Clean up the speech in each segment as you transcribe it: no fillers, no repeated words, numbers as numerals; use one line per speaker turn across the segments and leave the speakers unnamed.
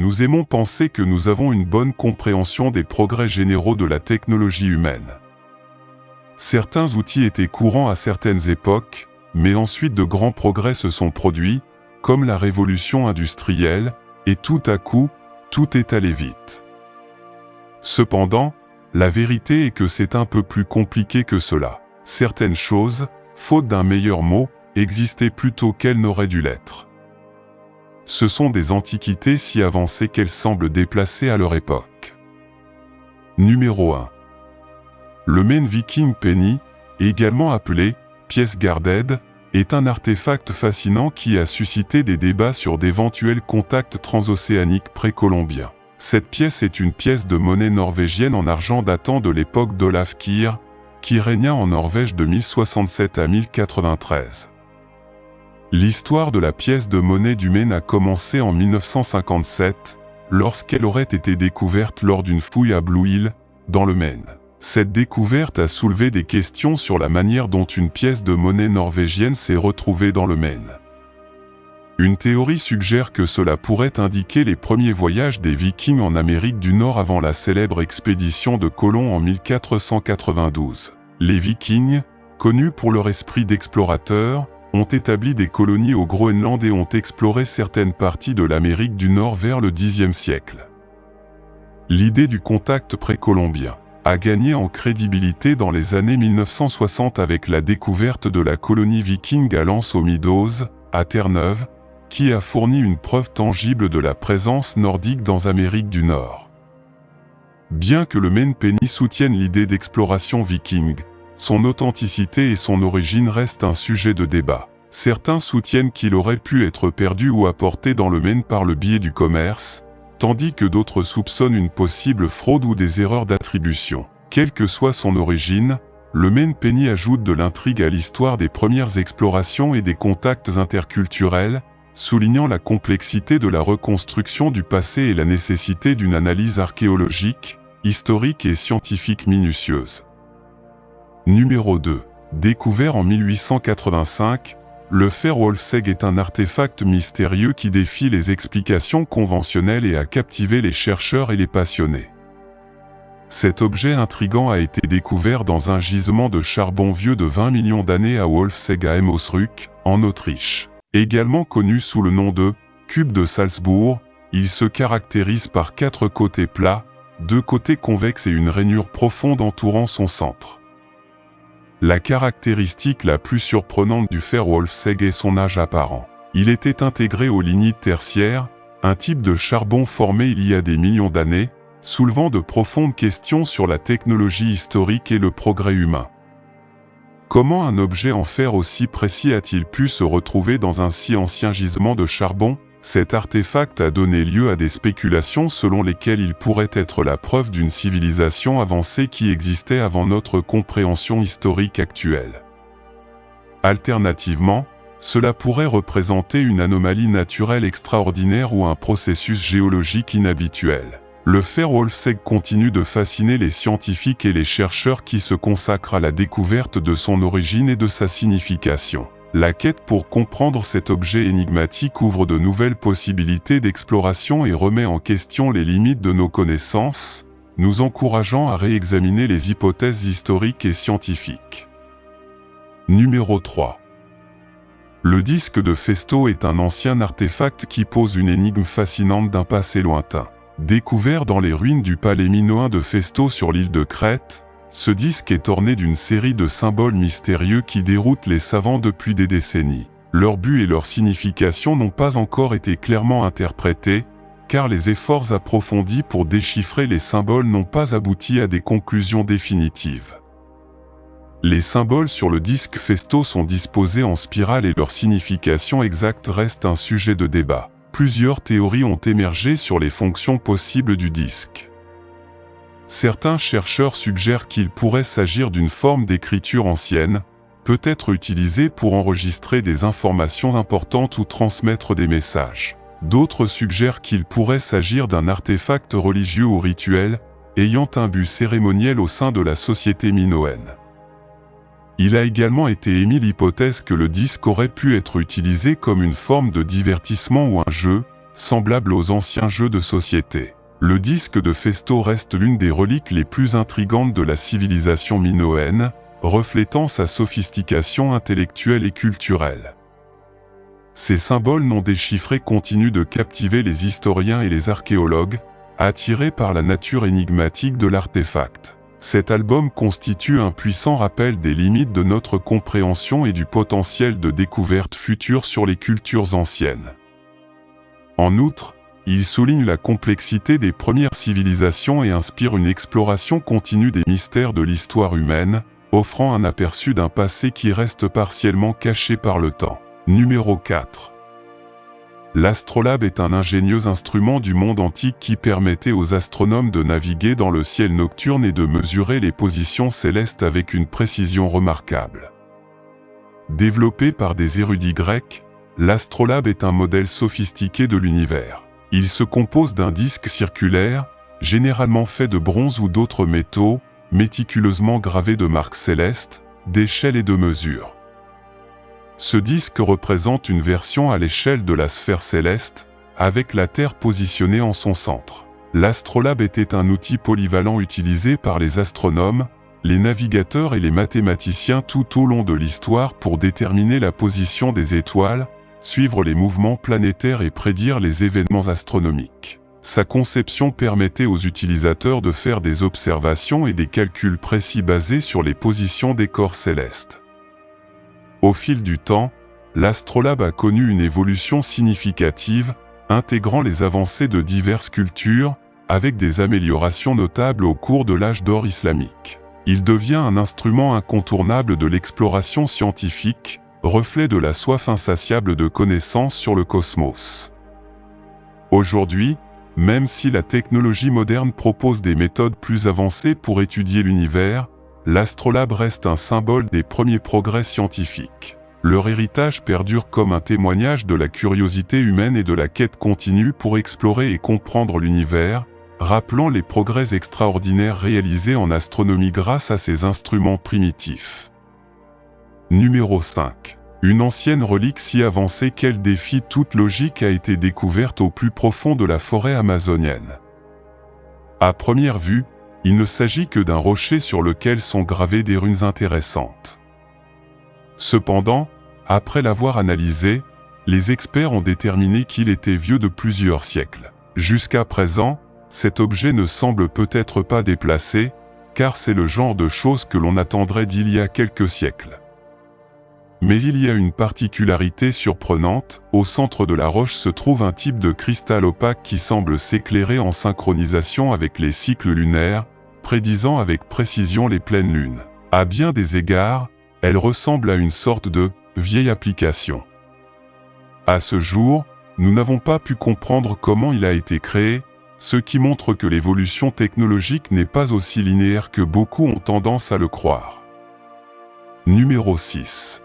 nous aimons penser que nous avons une bonne compréhension des progrès généraux de la technologie humaine. Certains outils étaient courants à certaines époques, mais ensuite de grands progrès se sont produits, comme la révolution industrielle, et tout à coup, tout est allé vite. Cependant, la vérité est que c'est un peu plus compliqué que cela. Certaines choses, faute d'un meilleur mot, existaient plus tôt qu'elles n'auraient dû l'être. Ce sont des antiquités si avancées qu'elles semblent déplacées à leur époque. Numéro 1. Le Main Viking Penny, également appelé pièce garded, est un artefact fascinant qui a suscité des débats sur d'éventuels contacts transocéaniques précolombiens. Cette pièce est une pièce de monnaie norvégienne en argent datant de l'époque d'Olaf Kyrre, qui régna en Norvège de 1067 à 1093. L'histoire de la pièce de monnaie du Maine a commencé en 1957, lorsqu'elle aurait été découverte lors d'une fouille à Blue Hill, dans le Maine. Cette découverte a soulevé des questions sur la manière dont une pièce de monnaie norvégienne s'est retrouvée dans le Maine. Une théorie suggère que cela pourrait indiquer les premiers voyages des Vikings en Amérique du Nord avant la célèbre expédition de Colomb en 1492. Les Vikings, connus pour leur esprit d'explorateurs, ont établi des colonies au Groenland et ont exploré certaines parties de l'Amérique du Nord vers le Xe siècle. L'idée du contact précolombien a gagné en crédibilité dans les années 1960 avec la découverte de la colonie viking à l'Anse aux Meadows, à Terre-Neuve, qui a fourni une preuve tangible de la présence nordique dans Amérique du Nord. Bien que le Main Penny soutienne l'idée d'exploration viking, son authenticité et son origine restent un sujet de débat. Certains soutiennent qu'il aurait pu être perdu ou apporté dans le Maine par le biais du commerce, tandis que d'autres soupçonnent une possible fraude ou des erreurs d'attribution. Quelle que soit son origine, le Main Penny ajoute de l'intrigue à l'histoire des premières explorations et des contacts interculturels, soulignant la complexité de la reconstruction du passé et la nécessité d'une analyse archéologique, historique et scientifique minutieuse. Numéro 2. Découvert en 1885, le Ferwolfsegg est un artefact mystérieux qui défie les explications conventionnelles et a captivé les chercheurs et les passionnés. Cet objet intrigant a été découvert dans un gisement de charbon vieux de 20 millions d'années à Wolfsegg à Osnabrück, en Autriche. Également connu sous le nom de « cube de Salzbourg », il se caractérise par 4 côtés plats, 2 côtés convexes et une rainure profonde entourant son centre. La caractéristique la plus surprenante du Ferwolfsegg est son âge apparent. Il était intégré au lignite tertiaire, un type de charbon formé il y a des millions d'années, soulevant de profondes questions sur la technologie historique et le progrès humain. Comment un objet en fer aussi précis a-t-il pu se retrouver dans un si ancien gisement de charbon? Cet artefact a donné lieu à des spéculations selon lesquelles il pourrait être la preuve d'une civilisation avancée qui existait avant notre compréhension historique actuelle. Alternativement, cela pourrait représenter une anomalie naturelle extraordinaire ou un processus géologique inhabituel. Le Ferwolfsegg continue de fasciner les scientifiques et les chercheurs qui se consacrent à la découverte de son origine et de sa signification. La quête pour comprendre cet objet énigmatique ouvre de nouvelles possibilités d'exploration et remet en question les limites de nos connaissances, nous encourageant à réexaminer les hypothèses historiques et scientifiques. Numéro 3. Le disque de Festo est un ancien artefact qui pose une énigme fascinante d'un passé lointain. Découvert dans les ruines du palais minoen de Festo sur l'île de Crète, ce disque est orné d'une série de symboles mystérieux qui déroutent les savants depuis des décennies. Leur but et leur signification n'ont pas encore été clairement interprétés, car les efforts approfondis pour déchiffrer les symboles n'ont pas abouti à des conclusions définitives. Les symboles sur le disque Festo sont disposés en spirale et leur signification exacte reste un sujet de débat. Plusieurs théories ont émergé sur les fonctions possibles du disque. Certains chercheurs suggèrent qu'il pourrait s'agir d'une forme d'écriture ancienne, peut-être utilisée pour enregistrer des informations importantes ou transmettre des messages. D'autres suggèrent qu'il pourrait s'agir d'un artefact religieux ou rituel, ayant un but cérémoniel au sein de la société minoenne. Il a également été émis l'hypothèse que le disque aurait pu être utilisé comme une forme de divertissement ou un jeu, semblable aux anciens jeux de société. Le disque de Festo reste l'une des reliques les plus intrigantes de la civilisation minoenne, reflétant sa sophistication intellectuelle et culturelle. Ces symboles non déchiffrés continuent de captiver les historiens et les archéologues, attirés par la nature énigmatique de l'artefact. Cet album constitue un puissant rappel des limites de notre compréhension et du potentiel de découverte future sur les cultures anciennes. En outre, il souligne la complexité des premières civilisations et inspire une exploration continue des mystères de l'histoire humaine, offrant un aperçu d'un passé qui reste partiellement caché par le temps. Numéro 4. L'astrolabe est un ingénieux instrument du monde antique qui permettait aux astronomes de naviguer dans le ciel nocturne et de mesurer les positions célestes avec une précision remarquable. Développé par des érudits grecs, l'astrolabe est un modèle sophistiqué de l'univers. Il se compose d'un disque circulaire, généralement fait de bronze ou d'autres métaux, méticuleusement gravé de marques célestes, d'échelles et de mesures. Ce disque représente une version à l'échelle de la sphère céleste, avec la Terre positionnée en son centre. L'astrolabe était un outil polyvalent utilisé par les astronomes, les navigateurs et les mathématiciens tout au long de l'histoire pour déterminer la position des étoiles, suivre les mouvements planétaires et prédire les événements astronomiques. Sa conception permettait aux utilisateurs de faire des observations et des calculs précis basés sur les positions des corps célestes. Au fil du temps, l'astrolabe a connu une évolution significative, intégrant les avancées de diverses cultures, avec des améliorations notables au cours de l'âge d'or islamique. Il devient un instrument incontournable de l'exploration scientifique, reflet de la soif insatiable de connaissances sur le cosmos. Aujourd'hui, même si la technologie moderne propose des méthodes plus avancées pour étudier l'univers, l'astrolabe reste un symbole des premiers progrès scientifiques. Leur héritage perdure comme un témoignage de la curiosité humaine et de la quête continue pour explorer et comprendre l'univers, rappelant les progrès extraordinaires réalisés en astronomie grâce à ces instruments primitifs. Numéro 5. Une ancienne relique si avancée qu'elle défie toute logique a été découverte au plus profond de la forêt amazonienne. À première vue, il ne s'agit que d'un rocher sur lequel sont gravées des runes intéressantes. Cependant, après l'avoir analysé, les experts ont déterminé qu'il était vieux de plusieurs siècles. Jusqu'à présent, cet objet ne semble peut-être pas déplacé, car c'est le genre de choses que l'on attendrait d'il y a quelques siècles. Mais il y a une particularité surprenante, au centre de la roche se trouve un type de cristal opaque qui semble s'éclairer en synchronisation avec les cycles lunaires, prédisant avec précision les pleines lunes. À bien des égards, elle ressemble à une sorte de vieille application. À ce jour, nous n'avons pas pu comprendre comment il a été créé, ce qui montre que l'évolution technologique n'est pas aussi linéaire que beaucoup ont tendance à le croire. Numéro 6.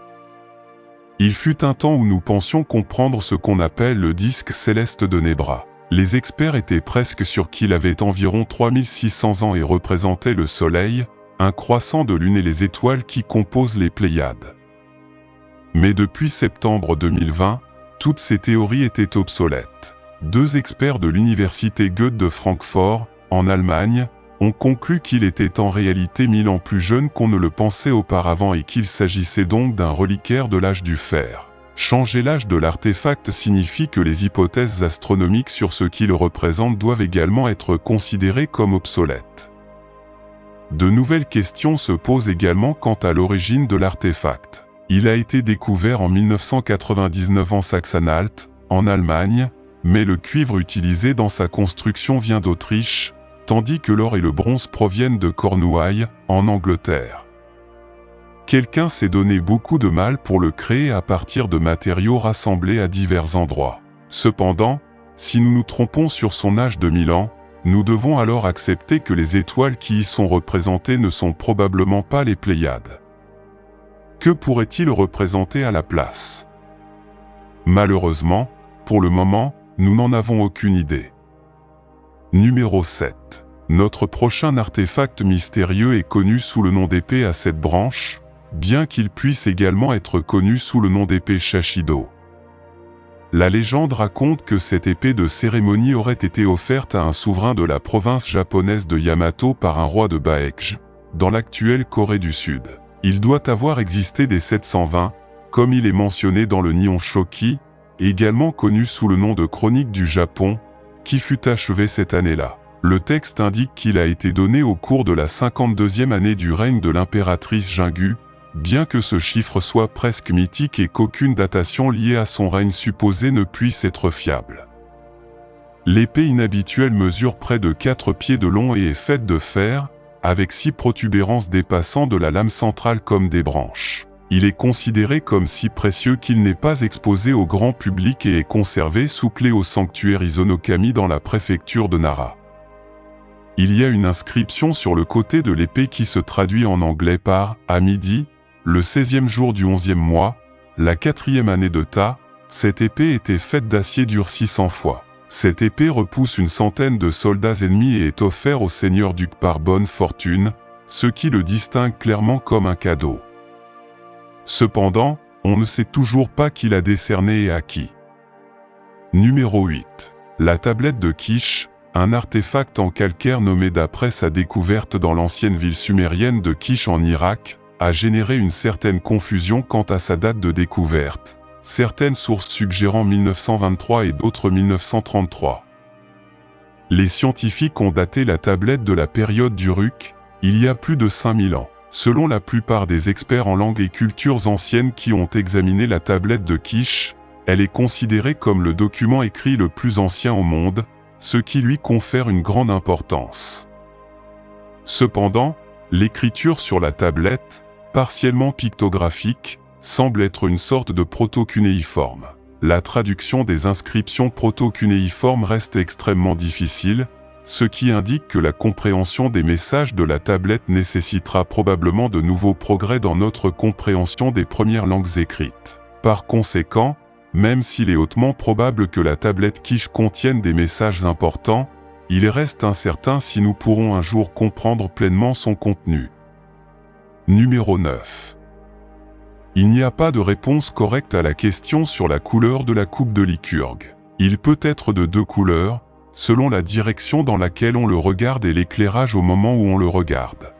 Il fut un temps où nous pensions comprendre ce qu'on appelle le disque céleste de Nebra. Les experts étaient presque sûrs qu'il avait environ 3600 ans et représentait le Soleil, un croissant de lune et les étoiles qui composent les Pléiades. Mais depuis septembre 2020, toutes ces théories étaient obsolètes. Deux experts de l'université Goethe de Francfort, en Allemagne, ont conclu qu'il était en réalité 1000 ans plus jeune qu'on ne le pensait auparavant et qu'il s'agissait donc d'un reliquaire de l'âge du fer. Changer l'âge de l'artefact signifie que les hypothèses astronomiques sur ce qu'il représente doivent également être considérées comme obsolètes. De nouvelles questions se posent également quant à l'origine de l'artefact. Il a été découvert en 1999 en Saxe-Anhalt, en Allemagne, mais le cuivre utilisé dans sa construction vient d'Autriche, tandis que l'or et le bronze proviennent de Cornouailles, en Angleterre. Quelqu'un s'est donné beaucoup de mal pour le créer à partir de matériaux rassemblés à divers endroits. Cependant, si nous nous trompons sur son âge de 1000 ans, nous devons alors accepter que les étoiles qui y sont représentées ne sont probablement pas les Pléiades. Que pourrait-il représenter à la place? Malheureusement, pour le moment, nous n'en avons aucune idée. Numéro 7. Notre prochain artefact mystérieux est connu sous le nom d'épée à 7 branches, bien qu'il puisse également être connu sous le nom d'épée Shashido. La légende raconte que cette épée de cérémonie aurait été offerte à un souverain de la province japonaise de Yamato par un roi de Baekje, dans l'actuelle Corée du Sud. Il doit avoir existé dès 720, comme il est mentionné dans le Nihon Shoki, également connu sous le nom de Chronique du Japon, qui fut achevé cette année-là. Le texte indique qu'il a été donné au cours de la 52e année du règne de l'impératrice Jingu, bien que ce chiffre soit presque mythique et qu'aucune datation liée à son règne supposé ne puisse être fiable. L'épée inhabituelle mesure près de 4 pieds de long et est faite de fer, avec 6 protubérances dépassant de la lame centrale comme des branches. Il est considéré comme si précieux qu'il n'est pas exposé au grand public et est conservé sous clé au sanctuaire Izonokami dans la préfecture de Nara. Il y a une inscription sur le côté de l'épée qui se traduit en anglais par « à midi », le 16e jour du 11e mois, la 4e année de Ta. Cette épée était faite d'acier durci 100 fois. Cette épée repousse une centaine de soldats ennemis et est offerte au seigneur duc par bonne fortune, ce qui le distingue clairement comme un cadeau. Cependant, on ne sait toujours pas qui l'a décerné et à qui. Numéro 8. La tablette de Kish, un artefact en calcaire nommé d'après sa découverte dans l'ancienne ville sumérienne de Kish en Irak, a généré une certaine confusion quant à sa date de découverte, certaines sources suggérant 1923 et d'autres 1933. Les scientifiques ont daté la tablette de la période d'Uruk, il y a plus de 5000 ans. Selon la plupart des experts en langues et cultures anciennes qui ont examiné la tablette de Kish, elle est considérée comme le document écrit le plus ancien au monde, ce qui lui confère une grande importance. Cependant, l'écriture sur la tablette, partiellement pictographique, semble être une sorte de proto-cunéiforme. La traduction des inscriptions proto-cunéiformes reste extrêmement difficile, ce qui indique que la compréhension des messages de la tablette nécessitera probablement de nouveaux progrès dans notre compréhension des premières langues écrites. Par conséquent, même s'il est hautement probable que la tablette Kish contienne des messages importants, il reste incertain si nous pourrons un jour comprendre pleinement son contenu. Numéro 9. Il n'y a pas de réponse correcte à la question sur la couleur de la coupe de Lycurgue. Il peut être de 2 couleurs, selon la direction dans laquelle on le regarde et l'éclairage au moment où on le regarde.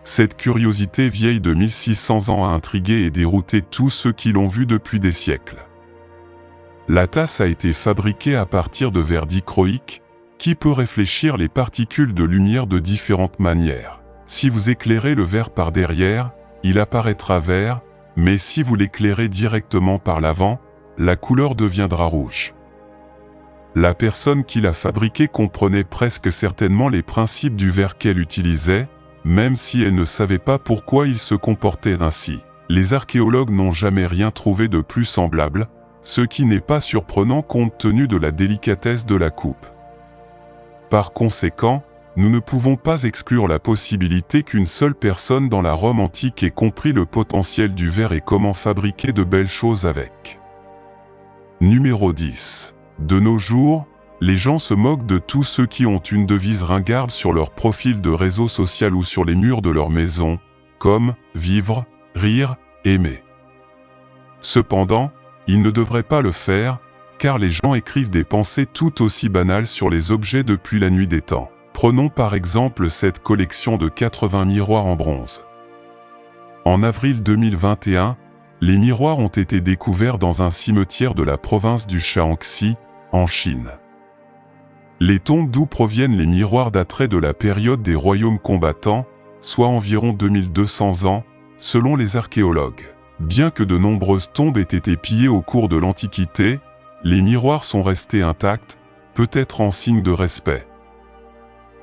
Cette curiosité vieille de 1600 ans a intrigué et dérouté tous ceux qui l'ont vue depuis des siècles. La tasse a été fabriquée à partir de verre dichroïque, qui peut réfléchir les particules de lumière de différentes manières. Si vous éclairez le verre par derrière, il apparaîtra vert, mais si vous l'éclairez directement par l'avant, la couleur deviendra rouge. La personne qui l'a fabriqué comprenait presque certainement les principes du verre qu'elle utilisait, même si elle ne savait pas pourquoi il se comportait ainsi. Les archéologues n'ont jamais rien trouvé de plus semblable, ce qui n'est pas surprenant compte tenu de la délicatesse de la coupe. Par conséquent, nous ne pouvons pas exclure la possibilité qu'une seule personne dans la Rome antique ait compris le potentiel du verre et comment fabriquer de belles choses avec. Numéro 10. De nos jours, les gens se moquent de tous ceux qui ont une devise ringarde sur leur profil de réseau social ou sur les murs de leur maison, comme « vivre, rire, aimer ». Cependant, ils ne devraient pas le faire, car les gens écrivent des pensées tout aussi banales sur les objets depuis la nuit des temps. Prenons par exemple cette collection de 80 miroirs en bronze. En avril 2021, les miroirs ont été découverts dans un cimetière de la province du Shaanxi, en Chine. Les tombes d'où proviennent les miroirs dateraient de la période des royaumes combattants, soit environ 2200 ans, selon les archéologues. Bien que de nombreuses tombes aient été pillées au cours de l'Antiquité, les miroirs sont restés intacts, peut-être en signe de respect.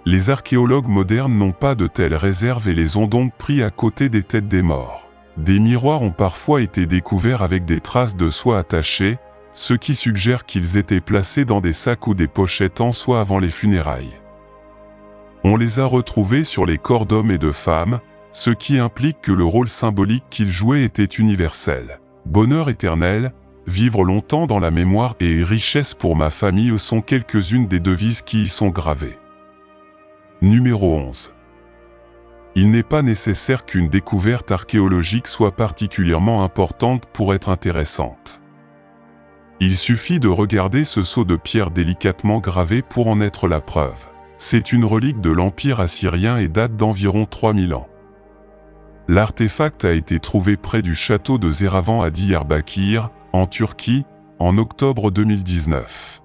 Les archéologues modernes n'ont pas de telles réserves et les ont donc pris à côté des têtes des morts. Des miroirs ont parfois été découverts avec des traces de soie attachées, ce qui suggère qu'ils étaient placés dans des sacs ou des pochettes en soie avant les funérailles. On les a retrouvés sur les corps d'hommes et de femmes, ce qui implique que le rôle symbolique qu'ils jouaient était universel. Bonheur éternel, vivre longtemps dans la mémoire et richesse pour ma famille sont quelques-unes des devises qui y sont gravées. Numéro 11. Il n'est pas nécessaire qu'une découverte archéologique soit particulièrement importante pour être intéressante. Il suffit de regarder ce sceau de pierre délicatement gravé pour en être la preuve. C'est une relique de l'Empire assyrien et date d'environ 3000 ans. L'artefact a été trouvé près du château de Zeravan à Diyarbakir, en Turquie, en octobre 2019.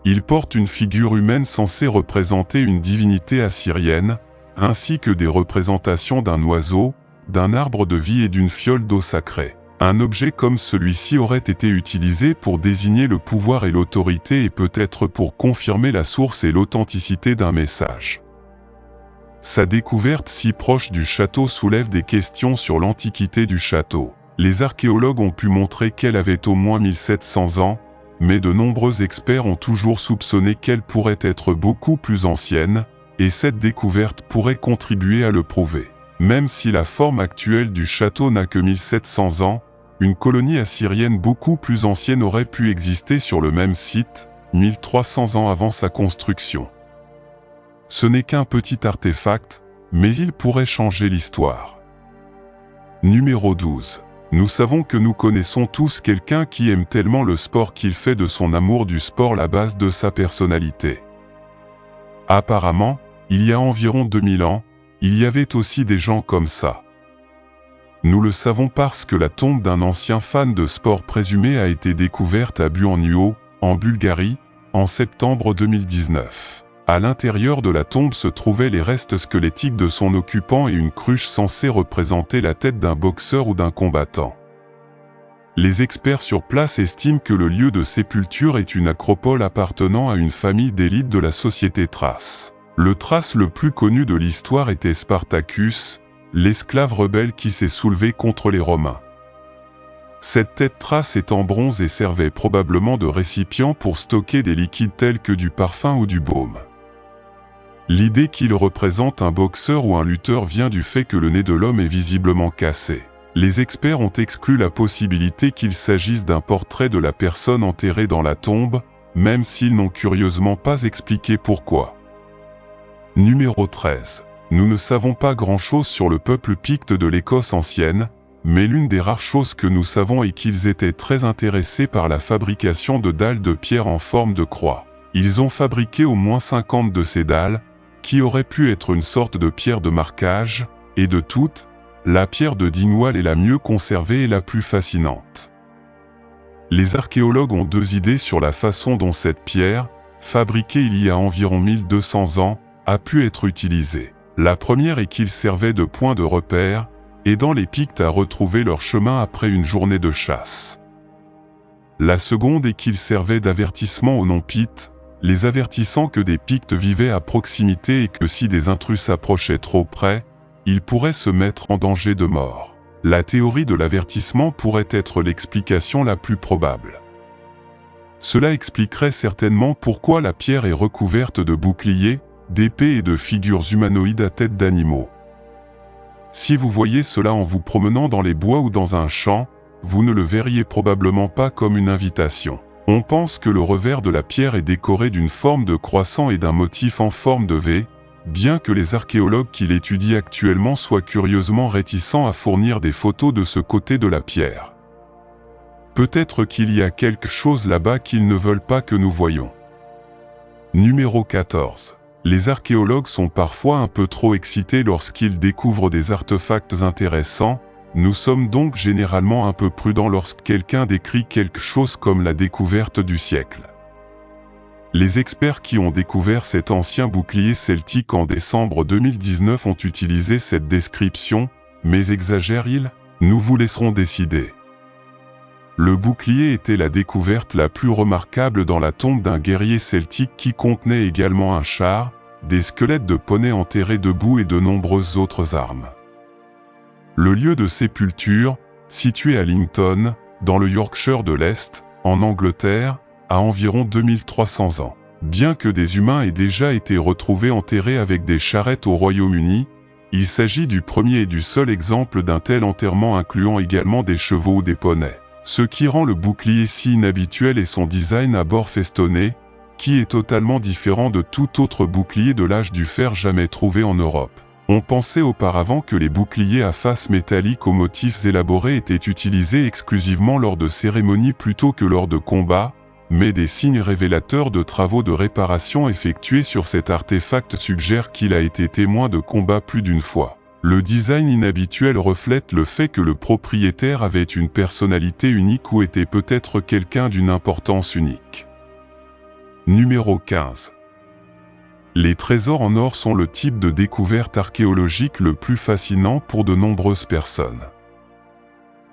Il porte une figure humaine censée représenter une divinité assyrienne, ainsi que des représentations d'un oiseau, d'un arbre de vie et d'une fiole d'eau sacrée. Un objet comme celui-ci aurait été utilisé pour désigner le pouvoir et l'autorité et peut-être pour confirmer la source et l'authenticité d'un message. Sa découverte si proche du château soulève des questions sur l'antiquité du château. Les archéologues ont pu montrer qu'elle avait au moins 1700 ans, mais de nombreux experts ont toujours soupçonné qu'elle pourrait être beaucoup plus ancienne, et cette découverte pourrait contribuer à le prouver. Même si la forme actuelle du château n'a que 1700 ans, une colonie assyrienne beaucoup plus ancienne aurait pu exister sur le même site, 1300 ans avant sa construction. Ce n'est qu'un petit artefact, mais il pourrait changer l'histoire. Numéro 12. Nous savons que nous connaissons tous quelqu'un qui aime tellement le sport qu'il fait de son amour du sport la base de sa personnalité. Apparemment, il y a environ 2000 ans, il y avait aussi des gens comme ça. Nous le savons parce que la tombe d'un ancien fan de sport présumé a été découverte à Buan-Nuo, en Bulgarie, en septembre 2019. À l'intérieur de la tombe se trouvaient les restes squelettiques de son occupant et une cruche censée représenter la tête d'un boxeur ou d'un combattant. Les experts sur place estiment que le lieu de sépulture est une acropole appartenant à une famille d'élite de la société thrace. Le Thrace le plus connu de l'histoire était Spartacus, l'esclave rebelle qui s'est soulevé contre les Romains. Cette tête thrace est en bronze et servait probablement de récipient pour stocker des liquides tels que du parfum ou du baume. L'idée qu'il représente un boxeur ou un lutteur vient du fait que le nez de l'homme est visiblement cassé. Les experts ont exclu la possibilité qu'il s'agisse d'un portrait de la personne enterrée dans la tombe, même s'ils n'ont curieusement pas expliqué pourquoi. Numéro 13. Nous ne savons pas grand-chose sur le peuple picte de l'Écosse ancienne, mais l'une des rares choses que nous savons est qu'ils étaient très intéressés par la fabrication de dalles de pierre en forme de croix. Ils ont fabriqué au moins 50 de ces dalles, qui auraient pu être une sorte de pierre de marquage, et de toutes, la pierre de Dingwall est la mieux conservée et la plus fascinante. Les archéologues ont deux idées sur la façon dont cette pierre, fabriquée il y a environ 1200 ans, a pu être utilisée. La première est qu'il servait de point de repère, aidant les Pictes à retrouver leur chemin après une journée de chasse. La seconde est qu'il servait d'avertissement aux non-Pictes, les avertissant que des Pictes vivaient à proximité et que si des intrus s'approchaient trop près, ils pourraient se mettre en danger de mort. La théorie de l'avertissement pourrait être l'explication la plus probable. Cela expliquerait certainement pourquoi la pierre est recouverte de boucliers, d'épées et de figures humanoïdes à tête d'animaux. Si vous voyez cela en vous promenant dans les bois ou dans un champ, vous ne le verriez probablement pas comme une invitation. On pense que le revers de la pierre est décoré d'une forme de croissant et d'un motif en forme de V, bien que les archéologues qui l'étudient actuellement soient curieusement réticents à fournir des photos de ce côté de la pierre. Peut-être qu'il y a quelque chose là-bas qu'ils ne veulent pas que nous voyions. Numéro 14. Les archéologues sont parfois un peu trop excités lorsqu'ils découvrent des artefacts intéressants. Nous sommes donc généralement un peu prudents lorsque quelqu'un décrit quelque chose comme la découverte du siècle. Les experts qui ont découvert cet ancien bouclier celtique en décembre 2019 ont utilisé cette description, mais exagèrent-ils? Nous vous laisserons décider. Le bouclier était la découverte la plus remarquable dans la tombe d'un guerrier celtique qui contenait également un char, des squelettes de poneys enterrés debout et de nombreuses autres armes. Le lieu de sépulture, situé à Lington, dans le Yorkshire de l'Est, en Angleterre, a environ 2300 ans. Bien que des humains aient déjà été retrouvés enterrés avec des charrettes au Royaume-Uni, il s'agit du premier et du seul exemple d'un tel enterrement incluant également des chevaux ou des poneys. Ce qui rend le bouclier si inhabituel est son design à bord festonné, qui est totalement différent de tout autre bouclier de l'âge du fer jamais trouvé en Europe. On pensait auparavant que les boucliers à face métallique aux motifs élaborés étaient utilisés exclusivement lors de cérémonies plutôt que lors de combats, mais des signes révélateurs de travaux de réparation effectués sur cet artefact suggèrent qu'il a été témoin de combats plus d'une fois. Le design inhabituel reflète le fait que le propriétaire avait une personnalité unique ou était peut-être quelqu'un d'une importance unique. Numéro 15. Les trésors en or sont le type de découverte archéologique le plus fascinant pour de nombreuses personnes.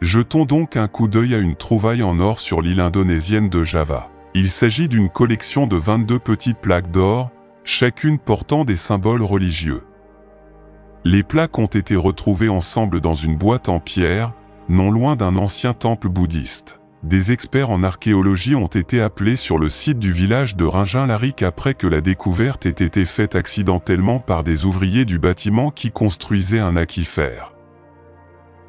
Jetons donc un coup d'œil à une trouvaille en or sur l'île indonésienne de Java. Il s'agit d'une collection de 22 petites plaques d'or, chacune portant des symboles religieux. Les plaques ont été retrouvées ensemble dans une boîte en pierre, non loin d'un ancien temple bouddhiste. Des experts en archéologie ont été appelés sur le site du village de Ringin-Laric après que la découverte ait été faite accidentellement par des ouvriers du bâtiment qui construisaient un aquifère.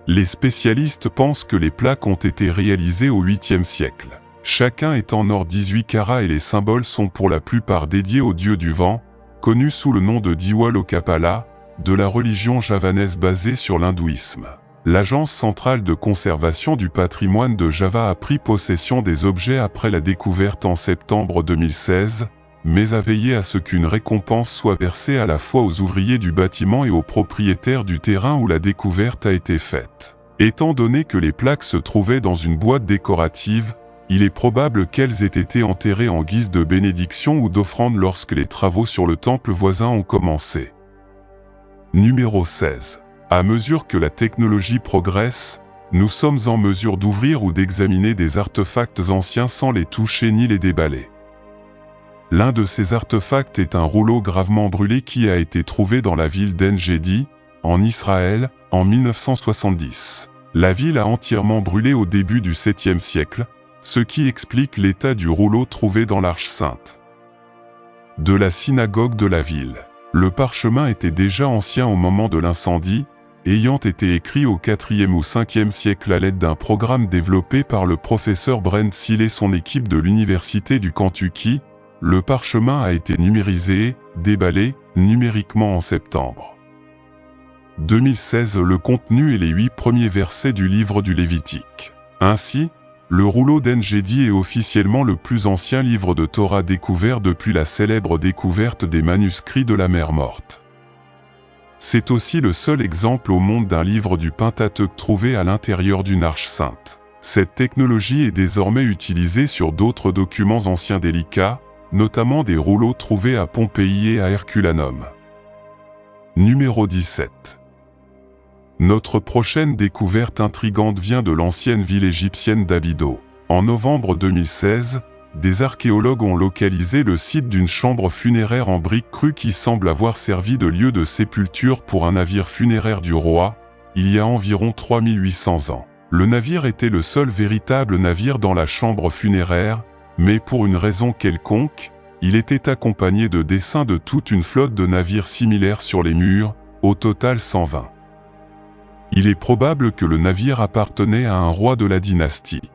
Les spécialistes pensent que les plaques ont été réalisées au 8e siècle. Chacun est en or 18 carats et les symboles sont pour la plupart dédiés au dieu du vent, connu sous le nom de Dewa Lokapala, de la religion javanaise basée sur l'hindouisme. L'Agence centrale de conservation du patrimoine de Java a pris possession des objets après la découverte en septembre 2016, mais a veillé à ce qu'une récompense soit versée à la fois aux ouvriers du bâtiment et aux propriétaires du terrain où la découverte a été faite. Étant donné que les plaques se trouvaient dans une boîte décorative, il est probable qu'elles aient été enterrées en guise de bénédiction ou d'offrande lorsque les travaux sur le temple voisin ont commencé. Numéro 16. À mesure que la technologie progresse, nous sommes en mesure d'ouvrir ou d'examiner des artefacts anciens sans les toucher ni les déballer. L'un de ces artefacts est un rouleau gravement brûlé qui a été trouvé dans la ville d'En-Gedi, en Israël, en 1970. La ville a entièrement brûlé au début du 7e siècle, ce qui explique l'état du rouleau trouvé dans l'Arche sainte de la synagogue de la ville. Le parchemin était déjà ancien au moment de l'incendie, ayant été écrit au 4e ou 5e siècle à l'aide d'un programme développé par le professeur Brent Seal et son équipe de l'Université du Kentucky. Le parchemin a été numérisé, déballé, numériquement en septembre 2016 le contenu et les 8 premiers versets du livre du Lévitique. Ainsi, le rouleau d'En-Gedi est officiellement le plus ancien livre de Torah découvert depuis la célèbre découverte des manuscrits de la mer Morte. C'est aussi le seul exemple au monde d'un livre du Pentateuque trouvé à l'intérieur d'une arche sainte. Cette technologie est désormais utilisée sur d'autres documents anciens délicats, notamment des rouleaux trouvés à Pompéi et à Herculanum. Numéro 17. Notre prochaine découverte intrigante vient de l'ancienne ville égyptienne d'Abydos. En novembre 2016, des archéologues ont localisé le site d'une chambre funéraire en briques crues qui semble avoir servi de lieu de sépulture pour un navire funéraire du roi, il y a environ 3800 ans. Le navire était le seul véritable navire dans la chambre funéraire, mais pour une raison quelconque, il était accompagné de dessins de toute une flotte de navires similaires sur les murs, au total 120. Il est probable que le navire appartenait à un roi de la dynastie.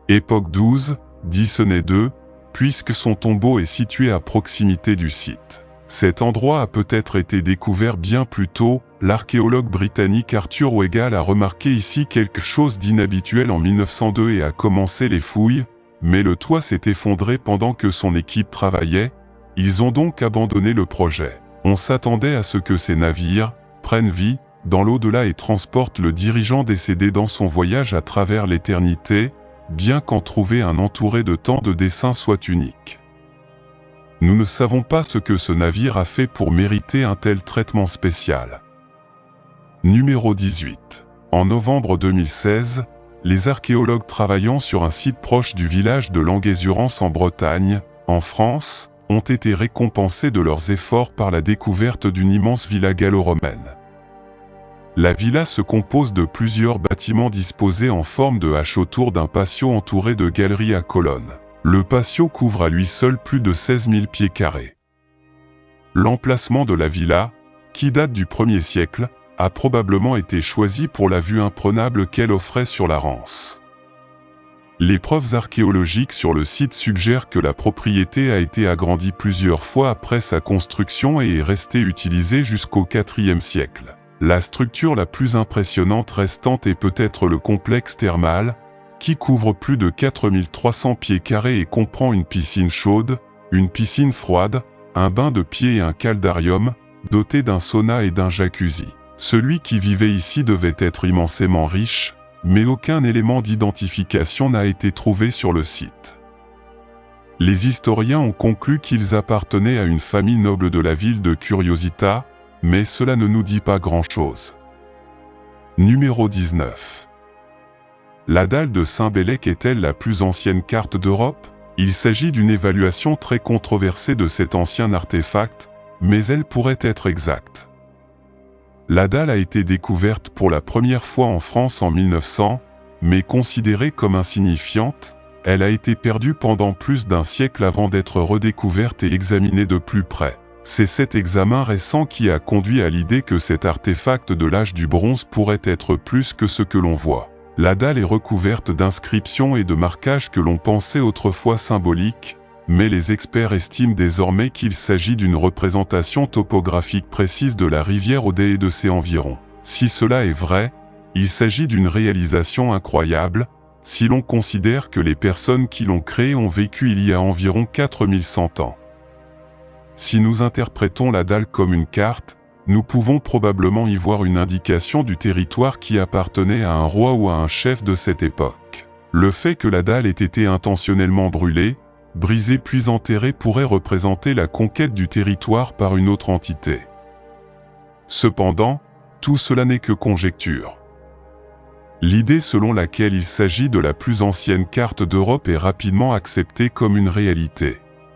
Époque 12, Dicénée II, puisque son tombeau est situé à proximité du site. Cet endroit a peut-être été découvert bien plus tôt. L'archéologue britannique Arthur Weigall a remarqué ici quelque chose d'inhabituel en 1902 et a commencé les fouilles, mais le toit s'est effondré pendant que son équipe travaillait. Ils ont donc abandonné le projet. On s'attendait à ce que ces navires prennent vie dans l'au-delà et transportent le dirigeant décédé dans son voyage à travers l'éternité, bien qu'en trouver un entouré de tant de dessins soit unique. Nous ne savons pas ce que ce navire a fait pour mériter un tel traitement spécial. Numéro 18. En novembre 2016, les archéologues travaillant sur un site proche du village de Languézurance en Bretagne, en France, ont été récompensés de leurs efforts par la découverte d'une immense villa gallo-romaine. La villa se compose de plusieurs bâtiments disposés en forme de H autour d'un patio entouré de galeries à colonnes. Le patio couvre à lui seul plus de 16 000 pieds carrés. L'emplacement de la villa, qui date du 1er siècle, a probablement été choisi pour la vue imprenable qu'elle offrait sur la Rance. Les preuves archéologiques sur le site suggèrent que la propriété a été agrandie plusieurs fois après sa construction et est restée utilisée jusqu'au IVe siècle. La structure la plus impressionnante restante est peut-être le complexe thermal, qui couvre plus de 4300 pieds carrés et comprend une piscine chaude, une piscine froide, un bain de pieds et un caldarium, doté d'un sauna et d'un jacuzzi. Celui qui vivait ici devait être immensément riche, mais aucun élément d'identification n'a été trouvé sur le site. Les historiens ont conclu qu'ils appartenaient à une famille noble de la ville de Curiosita, mais cela ne nous dit pas grand-chose. Numéro 19. La dalle de Saint-Bellec est-elle la plus ancienne carte d'Europe? Il s'agit d'une évaluation très controversée de cet ancien artefact, mais elle pourrait être exacte. La dalle a été découverte pour la première fois en France en 1900, mais considérée comme insignifiante, elle a été perdue pendant plus d'un siècle avant d'être redécouverte et examinée de plus près. C'est cet examen récent qui a conduit à l'idée que cet artefact de l'âge du bronze pourrait être plus que ce que l'on voit. La dalle est recouverte d'inscriptions et de marquages que l'on pensait autrefois symboliques, mais les experts estiment désormais qu'il s'agit d'une représentation topographique précise de la rivière Odet et de ses environs. Si cela est vrai, il s'agit d'une réalisation incroyable, si l'on considère que les personnes qui l'ont créée ont vécu il y a environ 4100 ans. Si nous interprétons la dalle comme une carte, nous pouvons probablement y voir une indication du territoire qui appartenait à un roi ou à un chef de cette époque. Le fait que la dalle ait été intentionnellement brûlée, brisée puis enterrée pourrait représenter la conquête du territoire par une autre entité. Cependant, tout cela n'est que conjecture. L'idée selon laquelle il s'agit de la plus ancienne carte d'Europe est rapidement acceptée comme une réalité.